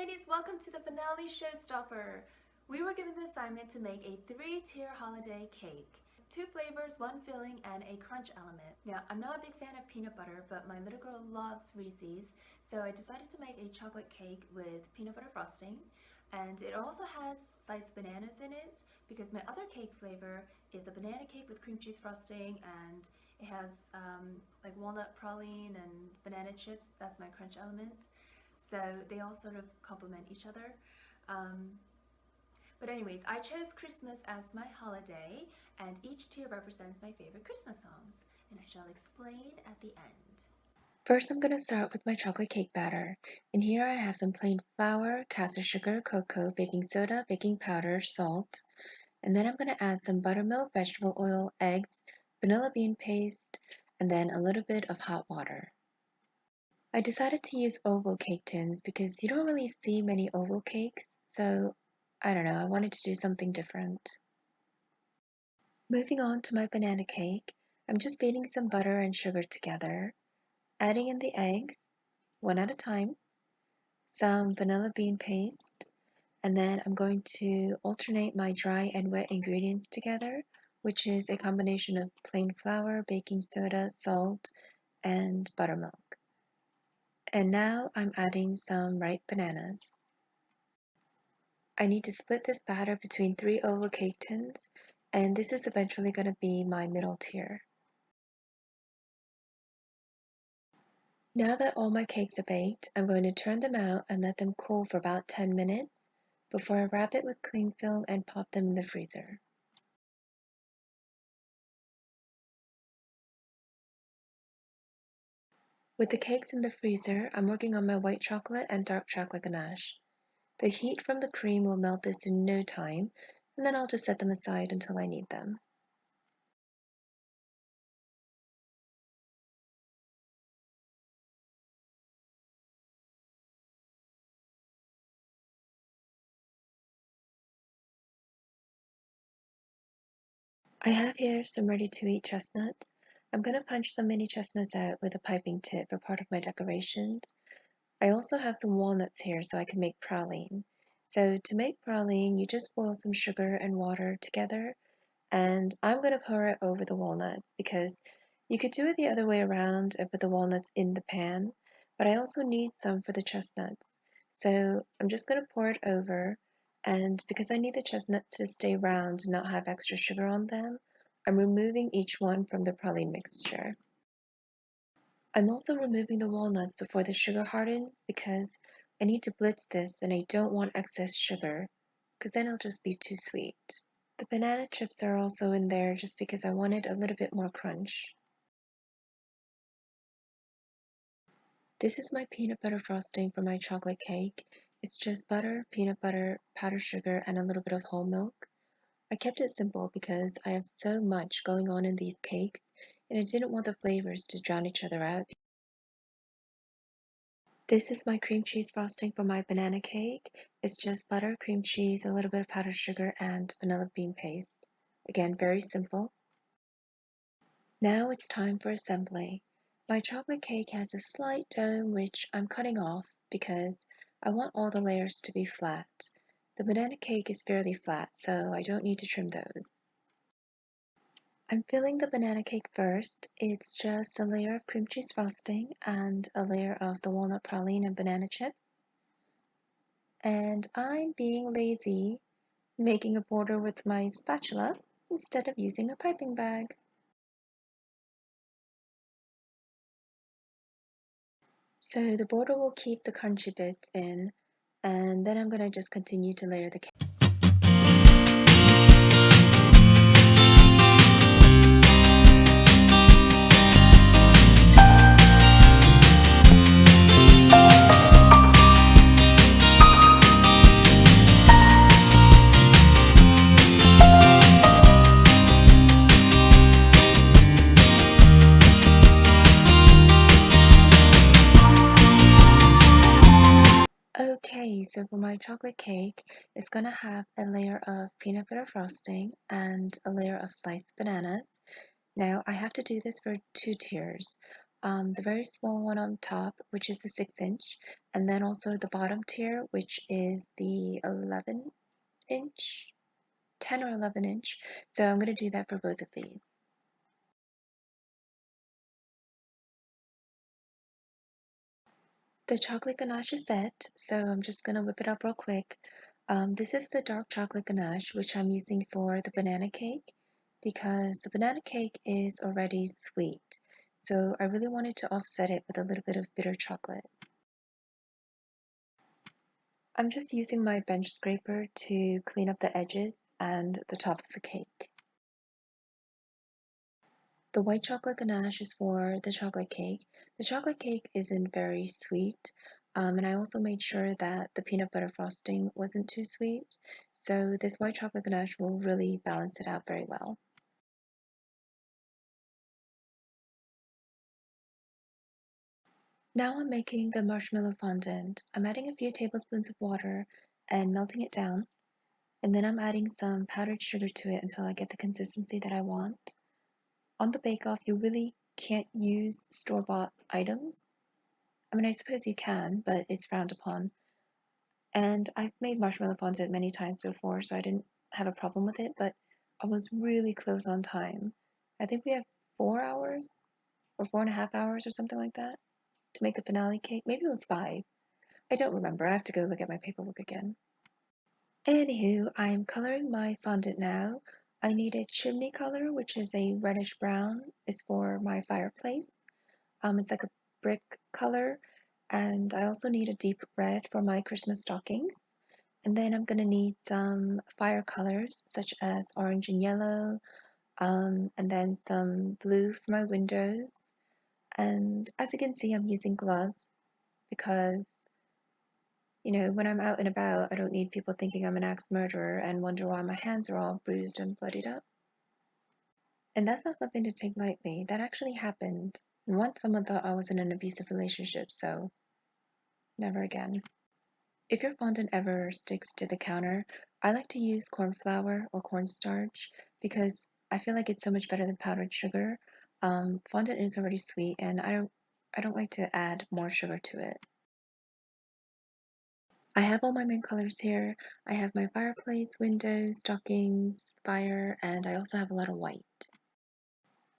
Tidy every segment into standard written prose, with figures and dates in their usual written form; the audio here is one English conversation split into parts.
ladies, welcome to the finale showstopper. We were given the assignment to make a 3-tier holiday cake. 2 flavors, 1 filling, and a crunch element. Now, I'm not a big fan of peanut butter, but my little girl loves Reese's, so I decided to make a chocolate cake with peanut butter frosting. And it also has sliced bananas in it because my other cake flavor is a banana cake with cream cheese frosting, and it has like walnut praline and banana chips. That's my crunch element. So they all sort of complement each other. Um, but anyways, I chose Christmas as my holiday, and each tier represents my favorite Christmas songs, and I shall explain at the end. First, I'm going to start with my chocolate cake batter. In here, I have some plain flour, caster sugar, cocoa, baking soda, baking powder, salt, and then I'm going to add some buttermilk, vegetable oil, eggs, vanilla bean paste, and then a little bit of hot water. I decided to use oval cake tins because you don't really see many oval cakes, so I don't know, I wanted to do something different. Moving on to my banana cake, I'm just beating some butter and sugar together, adding in the eggs, one at a time, some vanilla bean paste, and then I'm going to alternate my dry and wet ingredients together, which is a combination of plain flour, baking soda, salt, and buttermilk. And now I'm adding some ripe bananas. I need to split this batter between 3 oval cake tins, and this is eventually going to be my middle tier. Now that all my cakes are baked, I'm going to turn them out and let them cool for about 10 minutes before I wrap it with cling film and pop them in the freezer. With the cakes in the freezer, I'm working on my white chocolate and dark chocolate ganache. The heat from the cream will melt this in no time, and then I'll just set them aside until I need them. I have here some ready-to-eat chestnuts. I'm going to punch some mini chestnuts out with a piping tip for part of my decorations. I also have some walnuts here so I can make praline. So to make praline, you just boil some sugar and water together, and I'm going to pour it over the walnuts because you could do it the other way around and put the walnuts in the pan, but I also need some for the chestnuts. So I'm just going to pour it over, and because I need the chestnuts to stay round and not have extra sugar on them, I'm removing each one from the praline mixture. I'm also removing the walnuts before the sugar hardens because I need to blitz this and I don't want excess sugar because then it'll just be too sweet. The banana chips are also in there just because I wanted a little bit more crunch. This is my peanut butter frosting for my chocolate cake. It's just butter, peanut butter, powdered sugar, and a little bit of whole milk. I kept it simple because I have so much going on in these cakes and I didn't want the flavors to drown each other out. This is my cream cheese frosting for my banana cake. It's just butter, cream cheese, a little bit of powdered sugar, and vanilla bean paste. Again, very simple. Now it's time for assembly. My chocolate cake has a slight dome which I'm cutting off because I want all the layers to be flat. The banana cake is fairly flat, so I don't need to trim those. I'm filling the banana cake first. It's just a layer of cream cheese frosting and a layer of the walnut praline and banana chips. And I'm being lazy, making a border with my spatula instead of using a piping bag. So the border will keep the crunchy bits in, and then I'm going to just continue to layer the cake. Okay, so for my chocolate cake, it's going to have a layer of peanut butter frosting and a layer of sliced bananas. Now I have to do this for 2 tiers. the very small one on top, which is the 6-inch, and then also the bottom tier, which is the 11-inch, 10 or 11-inch. So I'm going to do that for both of these. The chocolate ganache is set, so I'm just going to whip it up real quick. This is the dark chocolate ganache, which I'm using for the banana cake because the banana cake is already sweet. So I really wanted to offset it with a little bit of bitter chocolate. I'm just using my bench scraper to clean up the edges and the top of the cake. The white chocolate ganache is for the chocolate cake. The chocolate cake isn't very sweet, and I also made sure that the peanut butter frosting wasn't too sweet, so this white chocolate ganache will really balance it out very well. Now I'm making the marshmallow fondant. I'm adding a few tablespoons of water and melting it down, and then I'm adding some powdered sugar to it until I get the consistency that I want. On the bake-off, you really can't use store-bought items. I mean, I suppose you can, but it's frowned upon. And I've made marshmallow fondant many times before, so I didn't have a problem with it, but I was really close on time. I think we have 4 hours or 4.5 hours or something like that to make the finale cake. Maybe it was 5. I don't remember. I have to go look at my paperwork again. Anywho, I'm coloring my fondant now. I need a chimney color, which is a reddish brown. It's for my fireplace. It's like a brick color. And I also need a deep red for my Christmas stockings. And then I'm gonna need some fire colors such as orange and yellow, and then some blue for my windows. And as you can see, I'm using gloves because, when I'm out and about, I don't need people thinking I'm an axe murderer and wonder why my hands are all bruised and bloodied up. And that's not something to take lightly. That actually happened. And once someone thought I was in an abusive relationship, so never again. If your fondant ever sticks to the counter, I like to use corn flour or cornstarch because I feel like it's so much better than powdered sugar. Fondant is already sweet, and I don't like to add more sugar to it. I have all my main colors here. I have my fireplace, windows, stockings, fire, and I also have a lot of white.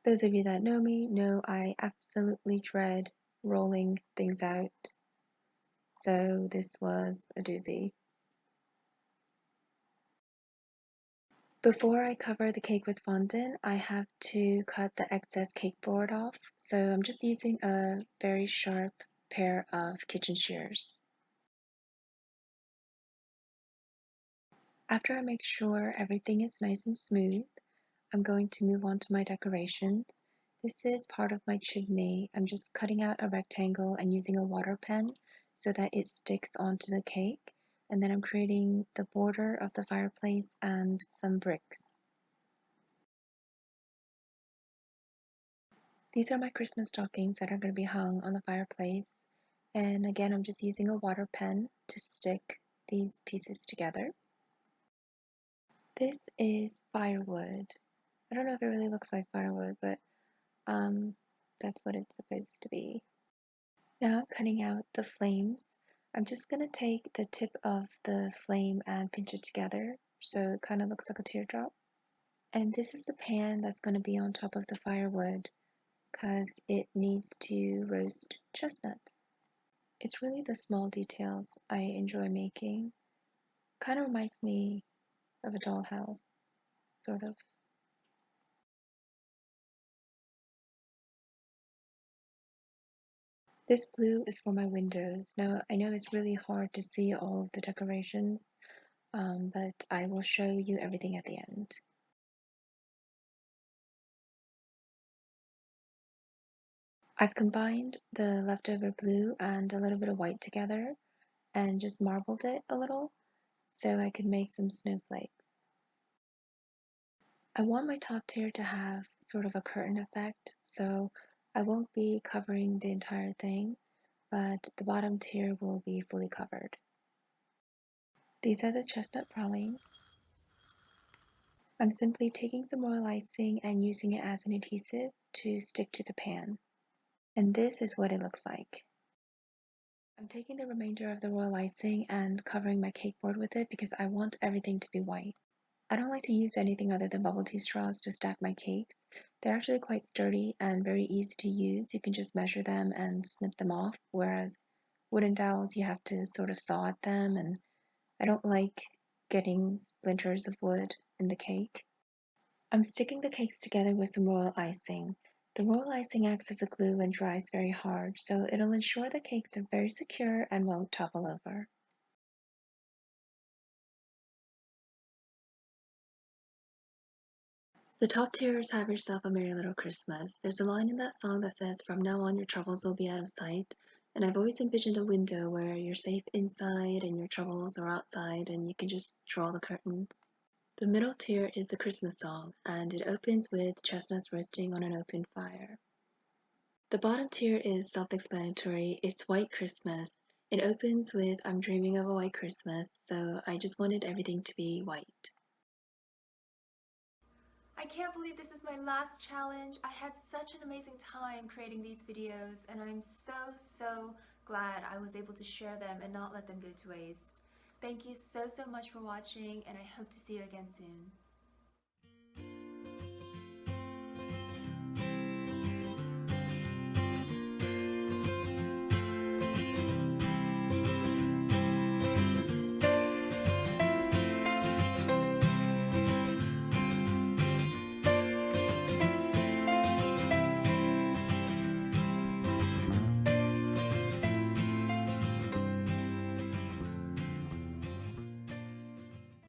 Those of you that know me know I absolutely dread rolling things out, so this was a doozy. Before I cover the cake with fondant, I have to cut the excess cake board off, so I'm just using a very sharp pair of kitchen shears. After I make sure everything is nice and smooth, I'm going to move on to my decorations. This is part of my chimney. I'm just cutting out a rectangle and using a water pen so that it sticks onto the cake, and then I'm creating the border of the fireplace and some bricks. These are my Christmas stockings that are going to be hung on the fireplace. And again, I'm just using a water pen to stick these pieces together. This is firewood. I don't know if it really looks like firewood, but that's what it's supposed to be. Now I'm cutting out the flames. I'm just going to take the tip of the flame and pinch it together so it kind of looks like a teardrop. And this is the pan that's going to be on top of the firewood because it needs to roast chestnuts. It's really the small details I enjoy making. Kind of reminds me of a dollhouse, sort of. This blue is for my windows. Now, I know it's really hard to see all of the decorations, but I will show you everything at the end. I've combined the leftover blue and a little bit of white together and just marbled it a little so I could make some snowflakes. I want my top tier to have sort of a curtain effect, so I won't be covering the entire thing, but the bottom tier will be fully covered. These are the chestnut pralines. I'm simply taking some royal icing and using it as an adhesive to stick to the pan. And this is what it looks like. I'm taking the remainder of the royal icing and covering my cake board with it because I want everything to be white. I don't like to use anything other than bubble tea straws to stack my cakes. They're actually quite sturdy and very easy to use. You can just measure them and snip them off, whereas wooden dowels you have to sort of saw at them, and I don't like getting splinters of wood in the cake. I'm sticking the cakes together with some royal icing. The royal icing acts as a glue and dries very hard, so it'll ensure the cakes are very secure and won't topple over. The top tier is Have Yourself a Merry Little Christmas. There's a line in that song that says, "From now on, your troubles will be out of sight." And I've always envisioned a window where you're safe inside and your troubles are outside and you can just draw the curtains. The middle tier is the Christmas song, and it opens with chestnuts roasting on an open fire. The bottom tier is self-explanatory. It's White Christmas. It opens with "I'm dreaming of a white Christmas," so I just wanted everything to be white. I can't believe this is my last challenge. I had such an amazing time creating these videos, and I'm so glad I was able to share them and not let them go to waste. Thank you so much for watching, and I hope to see you again soon.